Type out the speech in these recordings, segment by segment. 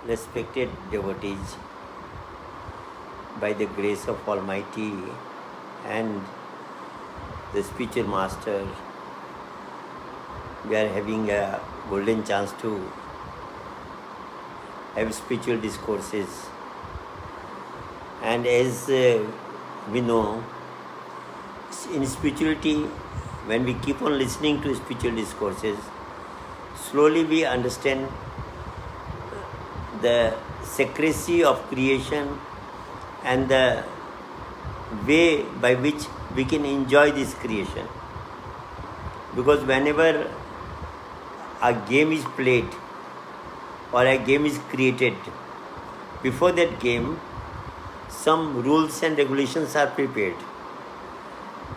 respected devotees, by the grace of Almighty and the spiritual master, we are having a golden chance to have spiritual discourses. And as we know, in spirituality, when we keep on listening to spiritual discourses, slowly we understand the secrecy of creation and the way by which we can enjoy this creation. Because whenever a game is played or a game is created, before that game, some rules and regulations are prepared,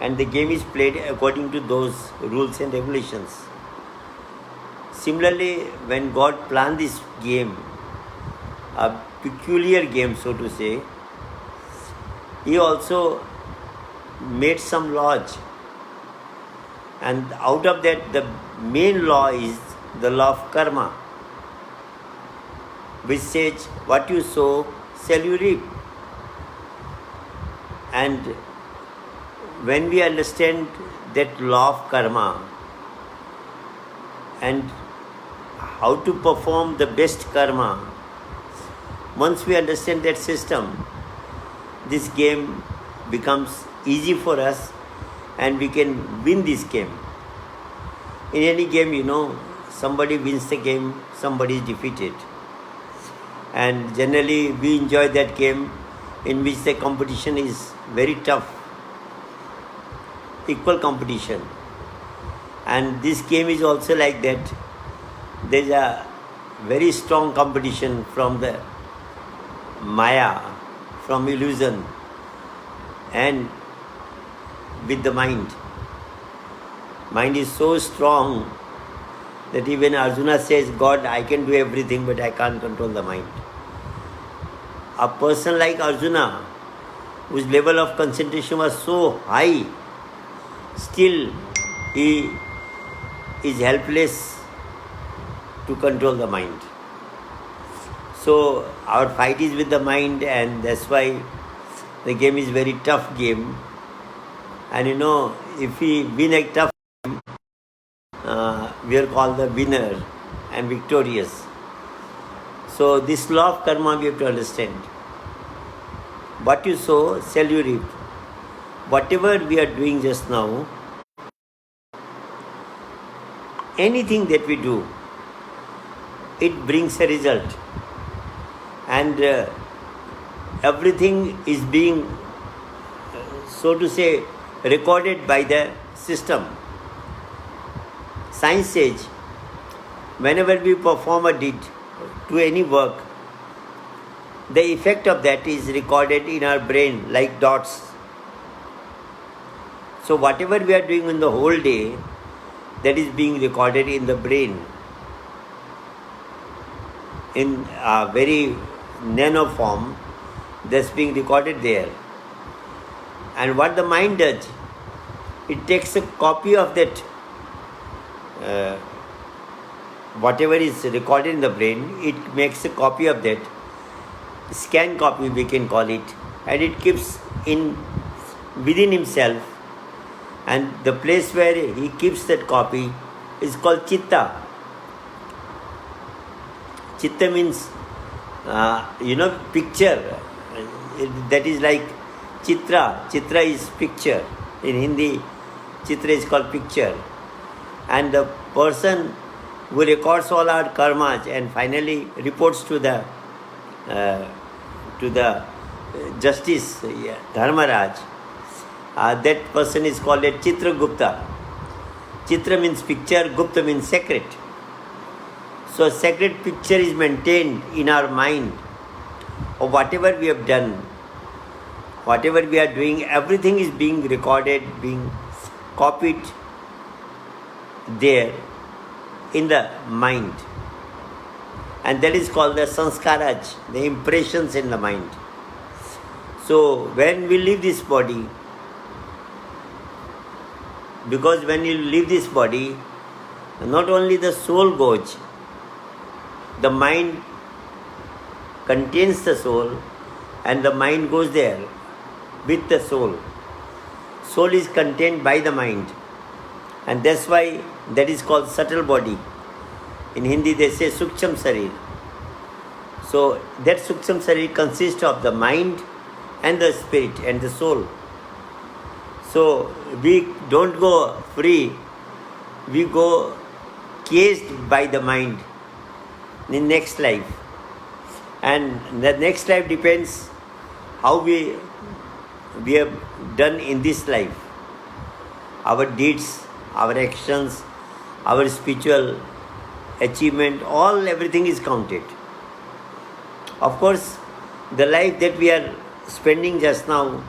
and the game is played according to those rules and regulations. Similarly, when God planned this game, a peculiar game, so to say, He also made some laws. And out of that, the main law is the law of karma, which says, what you sow, shall you reap. And when we understand that law of karma and how to perform the best karma, once we understand that system, this game becomes easy for us and we can win this game. In any game, somebody wins the game, somebody is defeated. And generally we enjoy that game in which the competition is very tough, equal competition. And this game is also like that. There is a very strong competition from the Maya, from illusion, and with the mind. Mind is so strong that even Arjuna says, God, I can do everything, but I can't control the mind. A person like Arjuna, whose level of concentration was so high, still he is helpless to control the mind. So our fight is with the mind, and that's why the game is very tough game. And if we win a tough game, we are called the winner and victorious. So this law of karma we have to understand. What you sow, shall you reap. Whatever we are doing just now, anything that we do, it brings a result. And everything is being, so to say, recorded by the system. Science says, whenever we perform a deed to any work, the effect of that is recorded in our brain like dots. So whatever we are doing in the whole day, that is being recorded in the brain in a very nano form, that's being recorded there. And what the mind does, it takes a copy of that, whatever is recorded in the brain, it makes a copy of that, scan copy we can call it, and it keeps in within himself, and the place where he keeps that copy is called chitta. Chitta means, picture. That is like chitra. Chitra is picture. In Hindi, chitra is called picture. And the person who records all our karmas and finally reports to the justice, Dharmaraj, that person is called a Chitragupta. Chitra means picture, Gupta means sacred. So a sacred picture is maintained in our mind of whatever we have done, whatever we are doing, everything is being recorded, being copied there in the mind. And that is called the sanskaraj, the impressions in the mind. So when we leave this body, because when you leave this body, not only the soul goes, the mind contains the soul, and the mind goes there with the soul. Soul is contained by the mind, and that's why that is called subtle body. In Hindi they say Suksham Sarir. So that Suksham Sarir consists of the mind and the spirit and the soul. So we don't go free, we go caged by the mind in next life. And the next life depends how we have done in this life. Our deeds, our actions, our spiritual achievement, everything is counted. Of course, the life that we are spending just now,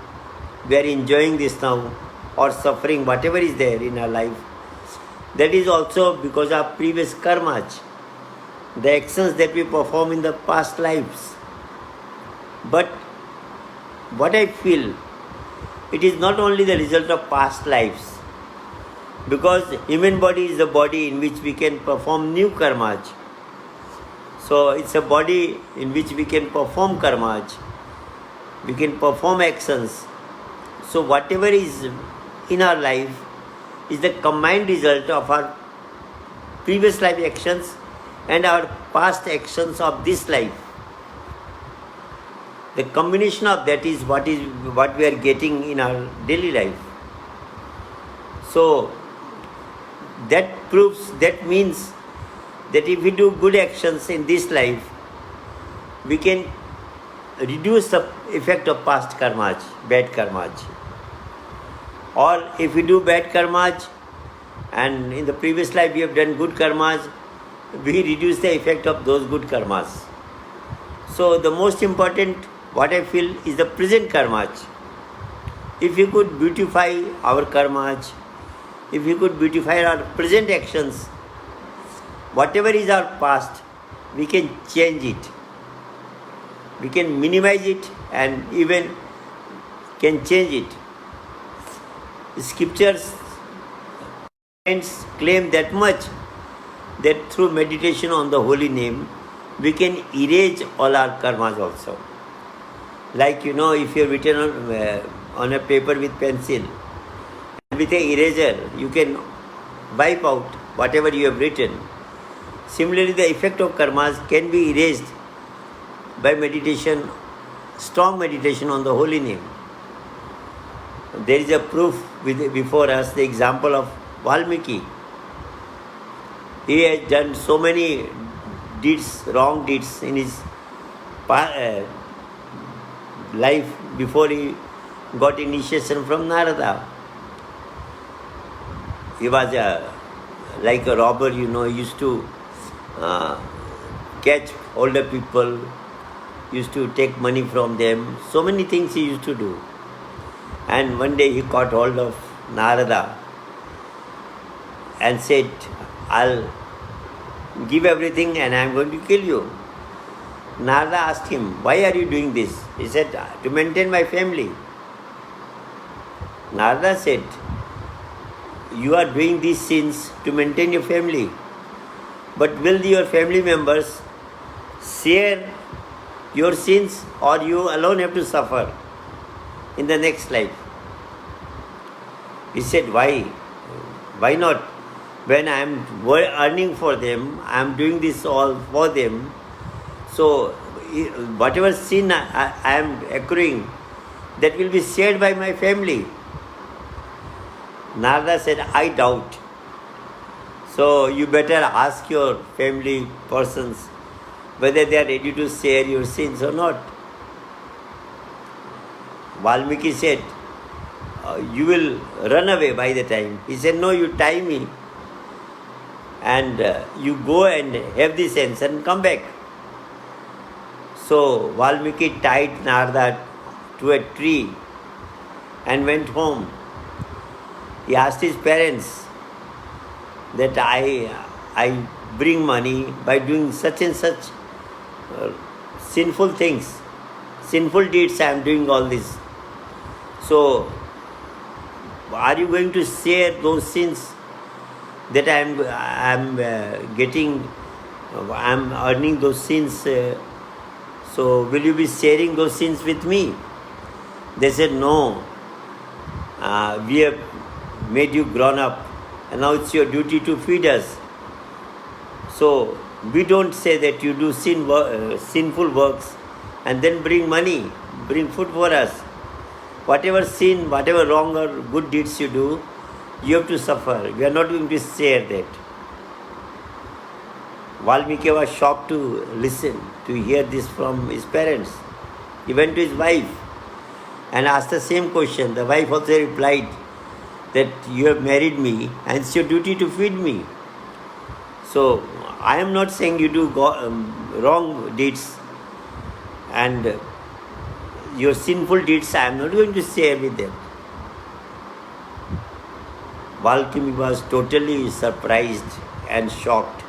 we are enjoying this now, or suffering, whatever is there in our life, that is also because of previous karmas, the actions that we perform in the past lives. But what I feel, it is not only the result of past lives, because human body is the body in which we can perform new karmas. So it's a body in which we can perform karmas, we can perform actions. So whatever is in our life is the combined result of our previous life actions and our past actions of this life. The combination of that is what we are getting in our daily life. So that means that if we do good actions in this life, we can reduce the effect of past karmas, bad karmas. Or if we do bad karmas and in the previous life we have done good karmas, we reduce the effect of those good karmas. So the most important, what I feel, is the present karmas. If we could beautify our karmas, if we could beautify our present actions, whatever is our past, we can change it. We can minimize it and even can change it. Scriptures claim that much, that through meditation on the holy name, we can erase all our karmas also. Like, if you have written on a paper with pencil, with an eraser, you can wipe out whatever you have written. Similarly, the effect of karmas can be erased by meditation, strong meditation on the holy name. There is a proof before us, the example of Valmiki. He has done so many deeds, wrong deeds in his life before he got initiation from Narada. He was like a robber, he used to catch older people, used to take money from them. So many things he used to do. And one day he caught hold of Narada and said, I'll give everything and I'm going to kill you. Narada asked him, why are you doing this? He said, to maintain my family. Narada said, you are doing these sins to maintain your family. But will your family members share your sins, or you alone have to suffer in the next life? He said, why? Why not? When I am earning for them, I am doing this all for them. So whatever sin I am accruing, that will be shared by my family. Narada said, I doubt. So you better ask your family persons whether they are ready to share your sins or not. Valmiki said, you will run away by the time. He said, no, you tie me and you go and have the sense and come back. So Valmiki tied Narada to a tree and went home. He asked his parents that I bring money by doing such and such sinful things, sinful deeds. I am doing all this. So are you going to share those sins that I am getting? I am earning those sins. So will you be sharing those sins with me? They said, no. We have made you grown up, and now it's your duty to feed us. So we don't say that you do sinful works and then bring money, bring food for us. Whatever sin, whatever wrong or good deeds you do, you have to suffer. We are not going to share that. Valmiki was shocked to listen, to hear this from his parents. He went to his wife and asked the same question. The wife also replied that you have married me and it's your duty to feed me. So I am not saying you do wrong deeds and your sinful deeds I am not going to share with them. Valmiki was totally surprised and shocked.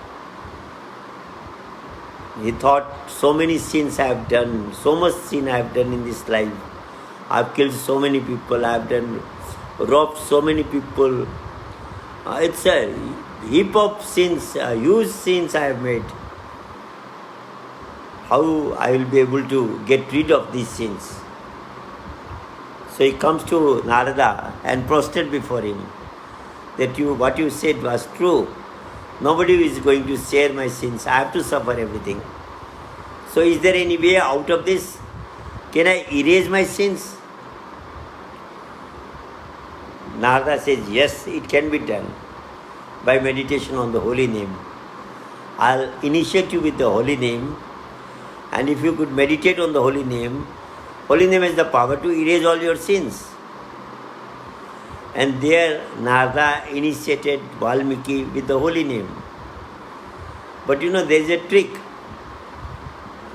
He thought, so many sins I have done, so much sin I have done in this life. I have killed so many people, I have robbed so many people. It's a heap of sins, huge sins I have made. How I will be able to get rid of these sins? So he comes to Narada and prostrate before him. That what you said was true. Nobody is going to share my sins. I have to suffer everything. So is there any way out of this? Can I erase my sins? Narada says, yes, it can be done by meditation on the holy name. I'll initiate you with the holy name, and if you could meditate on the holy name has the power to erase all your sins. And there Narada initiated Valmiki with the holy name. But there is a trick.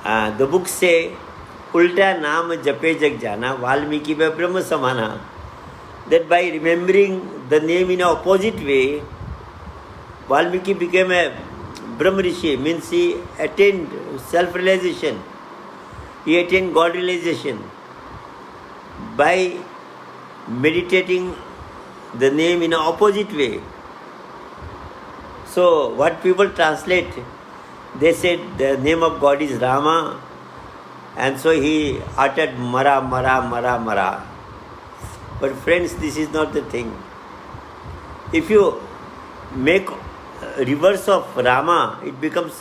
The books say, Ulta naam jape jag jana, Valmiki be Brahma samana. That by remembering the name in an opposite way, Valmiki became a Brahma Rishi, means he attained self-realization. He attained God realization by meditating the name in an opposite way. So what people translate, they said the name of God is Rama, and so he uttered Mara, Mara, Mara, Mara. But friends, this is not the thing. If you make reverse of Rama, it becomes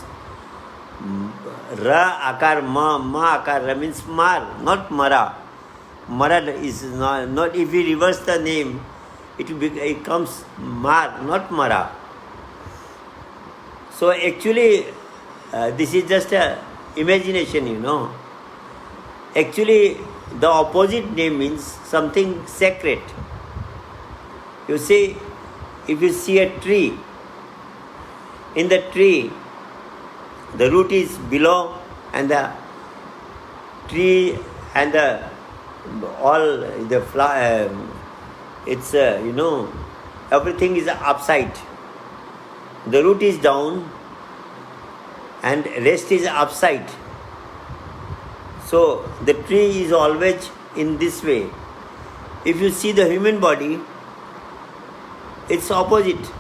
Ra akar ma, ma akar ra, means mar, not Mara. Mara is not if we reverse the name, it becomes Mar, not Mara. So actually, this is just a imagination, Actually, the opposite name means something sacred. You see, if you see a tree, in the tree, the root is below and the tree and all the flower, it's, everything is upside. The root is down and rest is upside. So the tree is always in this way. If you see the human body, it's opposite.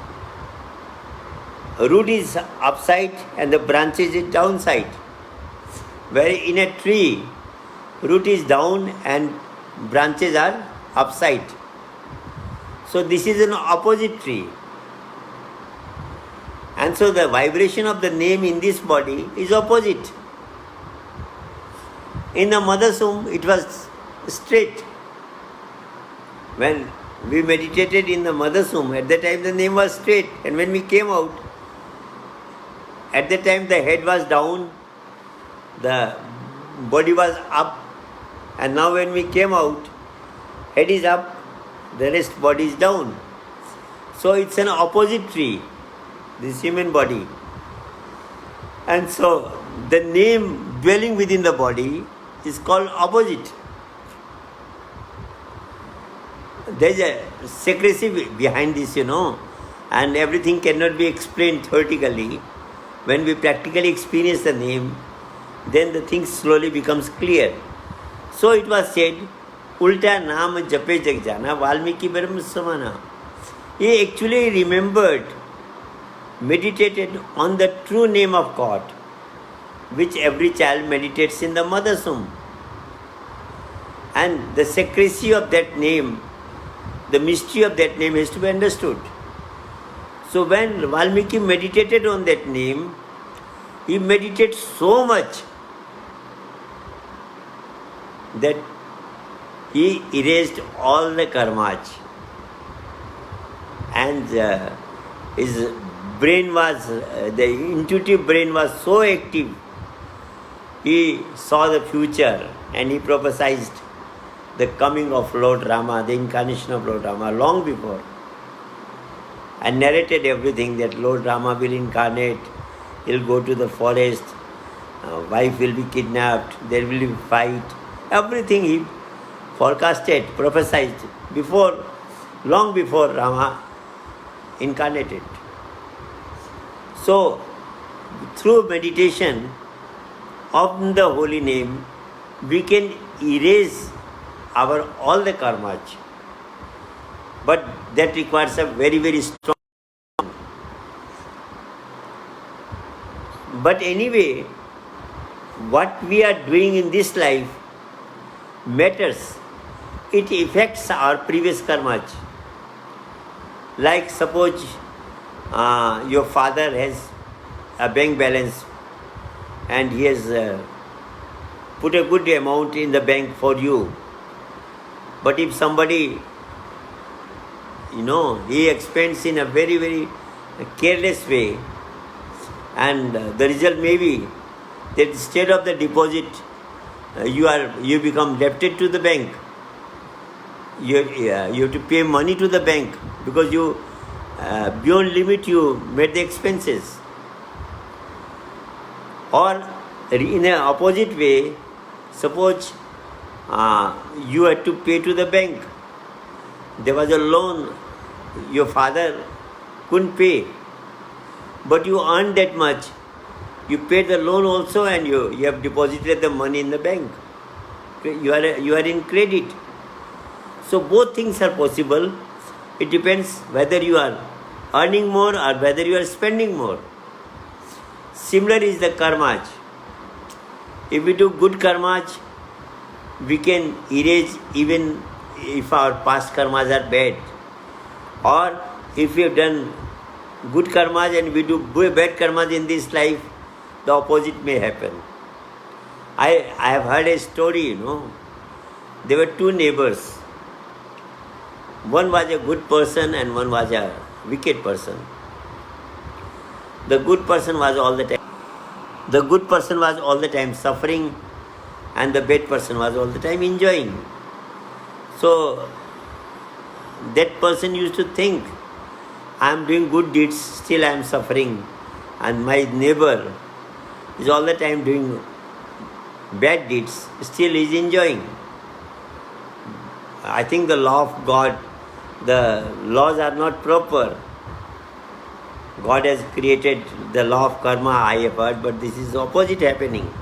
Root is upside and the branches is downside. Where in a tree, root is down and branches are upside. So this is an opposite tree. And so the vibration of the name in this body is opposite. In the mother's womb, it was straight. When we meditated in the mother's womb, at that time the name was straight. And when we came out, at that time the head was down, the body was up. And now when we came out, head is up, the rest body is down. So it's an opposite tree, this human body. And so the name dwelling within the body is called opposite. There is a secrecy behind this, and everything cannot be explained theoretically. When we practically experience the name, then the thing slowly becomes clear. So it was said, Ulta naam jape jag jana, Valmiki Brahma samana. He actually remembered, meditated on the true name of God. which every child meditates in the mother's womb. And the secrecy of that name, the mystery of that name has to be understood. So when Valmiki meditated on that name, he meditated so much that he erased all the karmas. And his brain was, the intuitive brain was so active. He saw the future and he prophesied the coming of Lord Rama, the incarnation of Lord Rama long before. And narrated everything that Lord Rama will incarnate, he'll go to the forest, wife will be kidnapped, there will be fight. Everything he forecasted, prophesied before, long before Rama incarnated. So, through meditation of the holy name, we can erase all the karmas. But that requires a very, very strong. But anyway, what we are doing in this life matters. It affects our previous karmas. Like suppose your father has a bank balance and he has put a good amount in the bank for you. But if somebody, he expends in a very, very careless way, and the result may be that instead of the deposit, you become indebted to the bank. You have to pay money to the bank because you beyond limit you made the expenses. Or in an opposite way, suppose you had to pay to the bank. There was a loan, your father couldn't pay, but you earned that much. You paid the loan also and you have deposited the money in the bank. You are in credit. So both things are possible. It depends whether you are earning more or whether you are spending more. Similar is the karmas. If we do good karmas, we can erase even if our past karmas are bad. Or if we have done good karmas and we do bad karmas in this life, the opposite may happen. I have heard a story, There were two neighbors. One was a good person and one was a wicked person. The good person was all the time suffering, and the bad person was all the time enjoying. So that person used to think, I am doing good deeds, still I am suffering, and my neighbor is all the time doing bad deeds, still he is enjoying. I think the law of God, the laws are not proper. God has created the law of karma, I have heard, but this is opposite happening.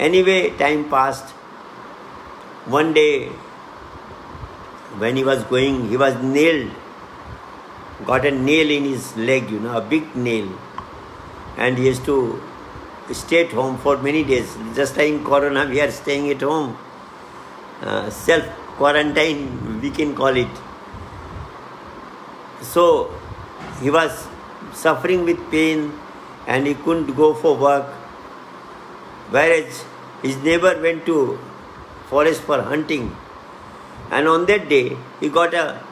Anyway, time passed. One day, when he was going, he was nailed, got a nail in his leg, a big nail. And he has to stay at home for many days. Just like in Corona, we are staying at home. Self-quarantine, we can call it. So, he was suffering with pain and he couldn't go for work. Whereas his neighbor went to forest for hunting. And on that day, he got a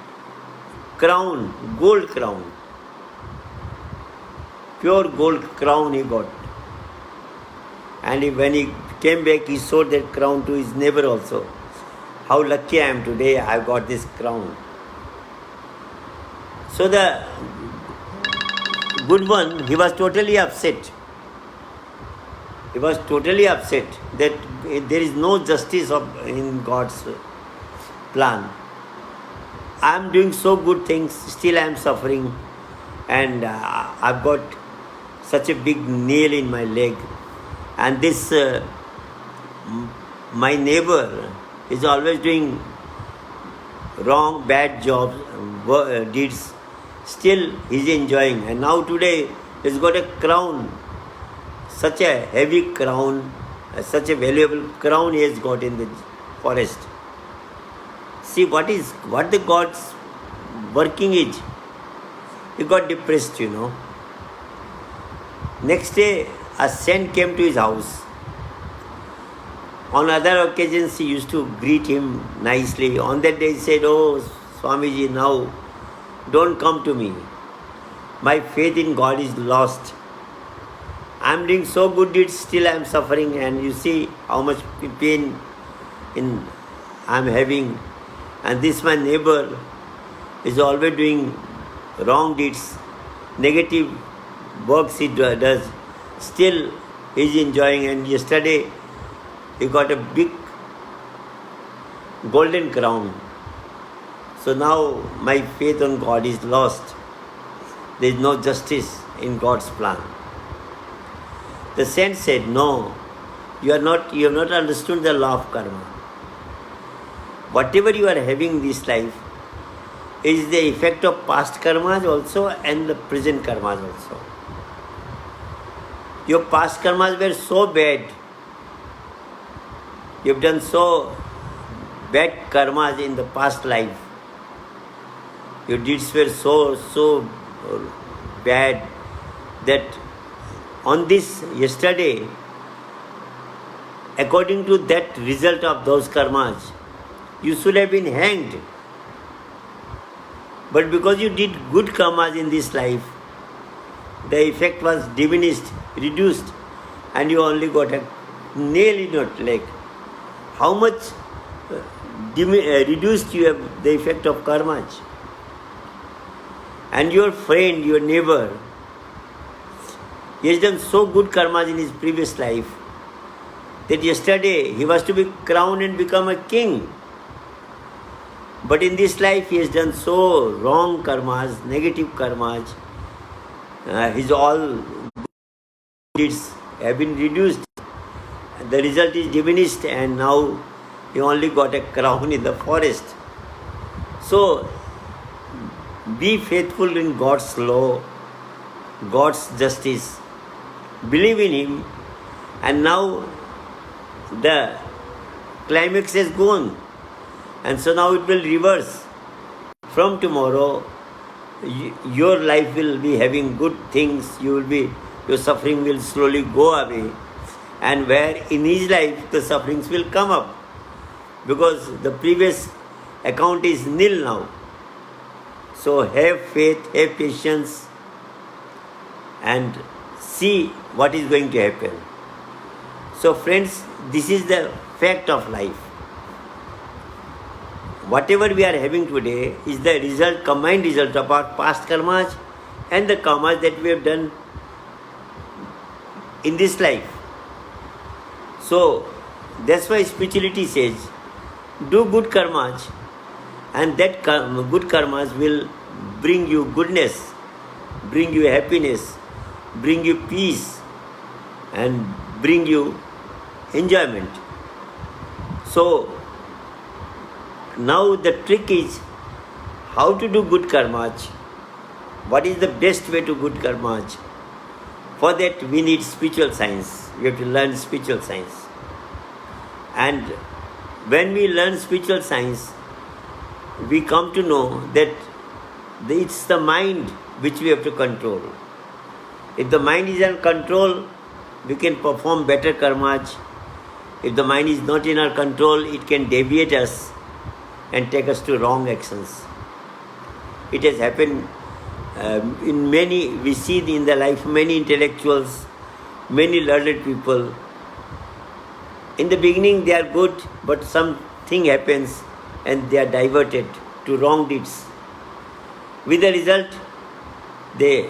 crown, gold crown. Pure gold crown he got. And when he came back, he showed that crown to his neighbor also. How lucky I am today, I have got this crown. So the good one, he was totally upset. He was totally upset that there is no justice in God's plan. I am doing so good things, still I am suffering, and I've got such a big nail in my leg. And this, my neighbor is always doing wrong, bad jobs, deeds. Still, he is enjoying. And now today, he's got a crown, such a heavy crown, such a valuable crown he has got in the forest. See what the God's working is. He got depressed, Next day, a saint came to his house. On other occasions, he used to greet him nicely. On that day, he said, "Oh, Swamiji, now don't come to me. My faith in God is lost. I am doing so good deeds, still I am suffering, and you see how much pain I am having. And this my neighbor is always doing wrong deeds, negative works he does. Still he is enjoying, and yesterday he got a big golden crown. So now my faith on God is lost. There is no justice in God's plan." The saint said, "No, you have not understood the law of karma. Whatever you are having in this life is the effect of past karmas also and the present karmas also. Your past karmas were so bad. You have done so bad karmas in the past life. Your deeds were so bad that on this yesterday, according to that result of those karmas, you should have been hanged. But because you did good karmas in this life, the effect was diminished, reduced, and you only got a nail in your leg. How much reduced you have the effect of karmas? And your friend, your neighbor, he has done so good karmas in his previous life that yesterday he was to be crowned and become a king. But in this life he has done so wrong karmas, negative karmas. His all deeds have been reduced. The result is diminished, and now he only got a crown in the forest. So be faithful in God's law, God's justice. Believe in Him, and now the climax has gone, and so now it will reverse. From tomorrow, your life will be having good things. Your suffering will slowly go away, and where in his life the sufferings will come up, because the previous account is nil now. So have faith, have patience, and see what is going to happen. So friends, this is the fact of life. Whatever we are having today is the combined result of our past karmas and the karmas that we have done in this life. So that's why spirituality says, do good karmas, and that good karmas will bring you goodness, bring you happiness, bring you peace, and bring you enjoyment. So now the trick is how to do good karmas. What is the best way to good karmas? For that we need spiritual science. We have to learn spiritual science. And when we learn spiritual science, we come to know that it's the mind which we have to control. If the mind is in control, we can perform better karmas. If the mind is not in our control, it can deviate us and take us to wrong actions. It has happened we see in the life many intellectuals, many learned people. In the beginning they are good, but something happens and they are diverted to wrong deeds. With the result, they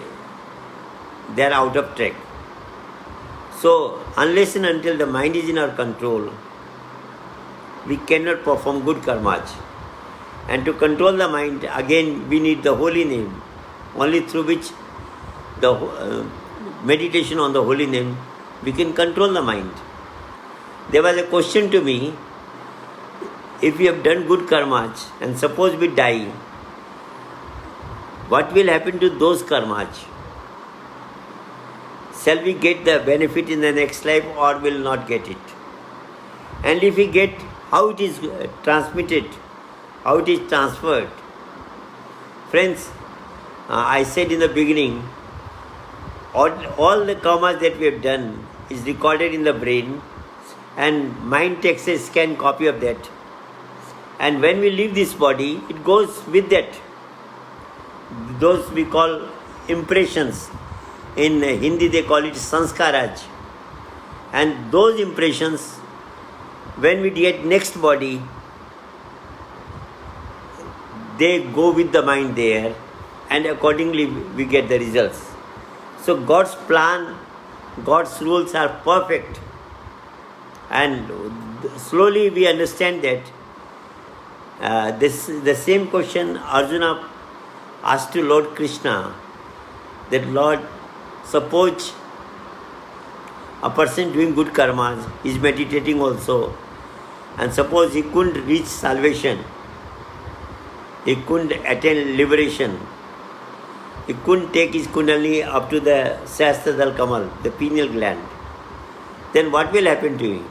are out of track. So unless and until the mind is in our control, we cannot perform good karmas. And to control the mind, again we need the holy name, only through which the meditation on the holy name, we can control the mind. There was a question to me, if we have done good karmas and suppose we die, what will happen to those karmas? shall we get the benefit in the next life or will not get it? And if we get, how it is transmitted, how it is transferred. Friends, I said in the beginning, all the karmas that we have done is recorded in the brain, and mind takes a scan copy of that. And when we leave this body, it goes with that. Those we call impressions. In Hindi they call it sanskaraj. And those impressions, when we get next body, they go with the mind there, and accordingly we get the results. So God's plan, God's rules are perfect. And slowly we understand that. The same question Arjuna asked to Lord Krishna, that Lord, suppose a person doing good karmas is meditating also, and suppose he couldn't reach salvation, he couldn't attain liberation, he couldn't take his kundalini up to the Sahasradal Kamal, the pineal gland, then what will happen to him?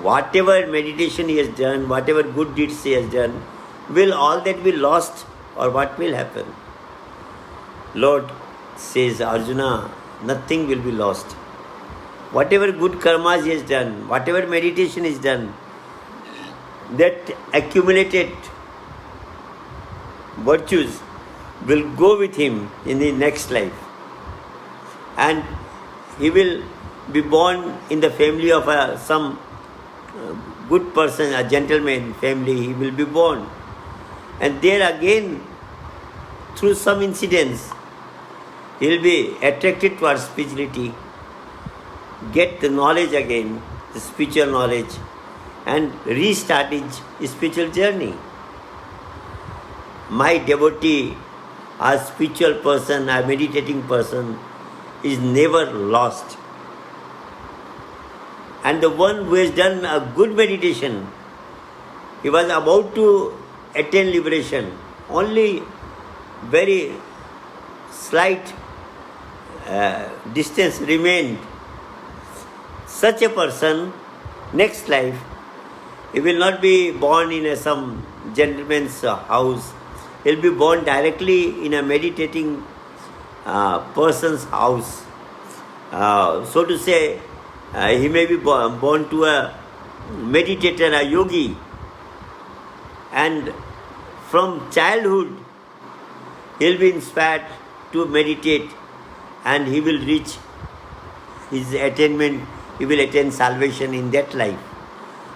Whatever meditation he has done, whatever good deeds he has done, will all that be lost, or what will happen? Lord says, Arjuna, nothing will be lost. Whatever good karmas he has done, whatever meditation is done, that accumulated virtues will go with him in the next life. And he will be born in the family of some good person, a gentleman family, he will be born. And there again, through some incidents, he will be attracted towards spirituality, get the knowledge again, the spiritual knowledge, and restart his spiritual journey. My devotee, a spiritual person, a meditating person, is never lost. And the one who has done a good meditation, he was about to attain liberation, only very slight distance remained. Such a person, next life, he will not be born in some gentleman's house. He will be born directly in a meditating person's house. So to say, he may be born to a meditator, a yogi. And from childhood, he will be inspired to meditate, and he will reach his attainment, he will attain salvation in that life.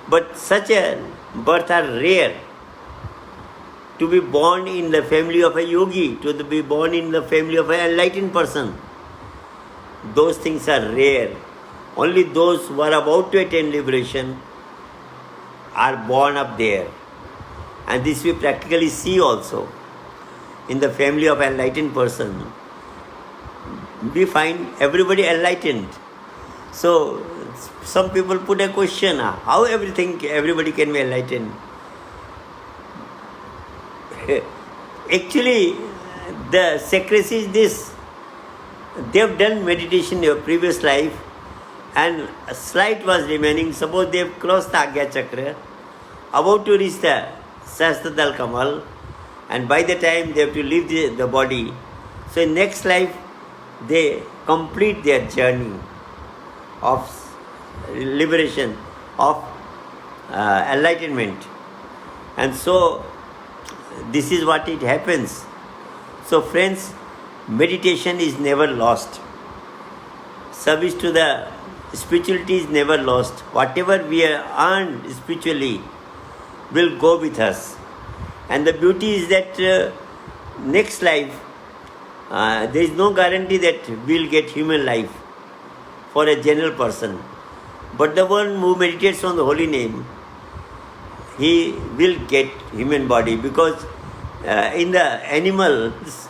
But such a birth are rare. To be born in the family of a yogi, to be born in the family of an enlightened person, those things are rare. Only those who are about to attain liberation are born up there. And this we practically see also. In the family of an enlightened person, we find everybody enlightened. So some people put a question, how everybody can be enlightened? Actually, the secrecy is this. They have done meditation in your previous life, and a slight was remaining. Suppose they have crossed the Agya Chakra, about to reach the Sahasradal Kamal, and by the time they have to leave the body. So in next life, they complete their journey of liberation, of enlightenment. And so, this is what it happens. So friends, meditation is never lost. Service to the spirituality is never lost. Whatever we have earned spiritually will go with us. And the beauty is that next life, there is no guarantee that we will get human life for a general person. But the one who meditates on the holy name, he will get human body, because in the animals,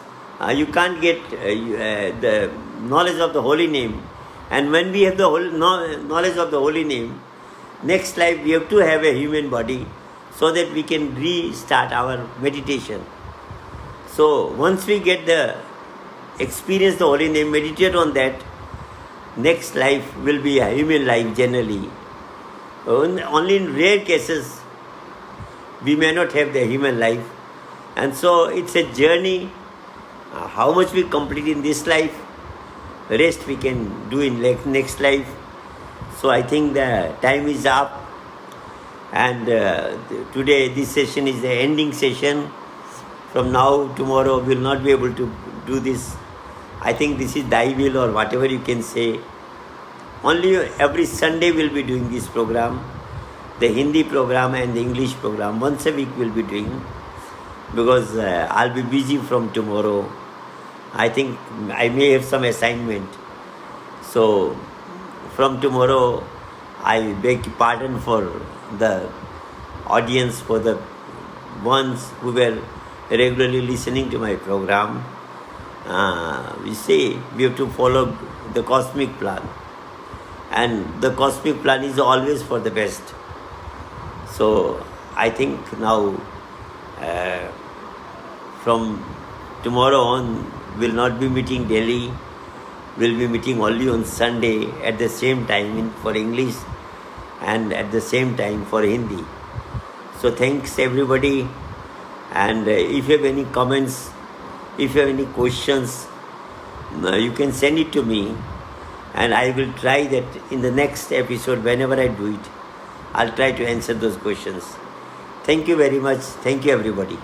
you can't get the knowledge of the holy name. And when we have the knowledge of the holy name, next life we have to have a human body so that we can restart our meditation. So once we get the experience the holy name, meditate on that, next life will be a human life generally. Only in rare cases we may not have the human life. And so it's a journey. How much we complete in this life, rest we can do in next life. So I think the time is up. And today this session is the ending session. From now, tomorrow we will not be able to do this. I think this is thy will or whatever you can say. Only every Sunday we'll be doing this program. The Hindi program and the English program. Once a week we'll be doing. Because I'll be busy from tomorrow. I think I may have some assignment. So from tomorrow, I beg pardon for the audience, for the ones who were regularly listening to my program. We say we have to follow the cosmic plan. And the cosmic plan is always for the best. So I think now from tomorrow on, we'll not be meeting daily. We'll be meeting only on Sunday at the same time for English and at the same time for Hindi. So thanks everybody. And if you have any comments, if you have any questions, you can send it to me. And I will try that in the next episode, whenever I do it, I'll try to answer those questions. Thank you very much. Thank you everybody.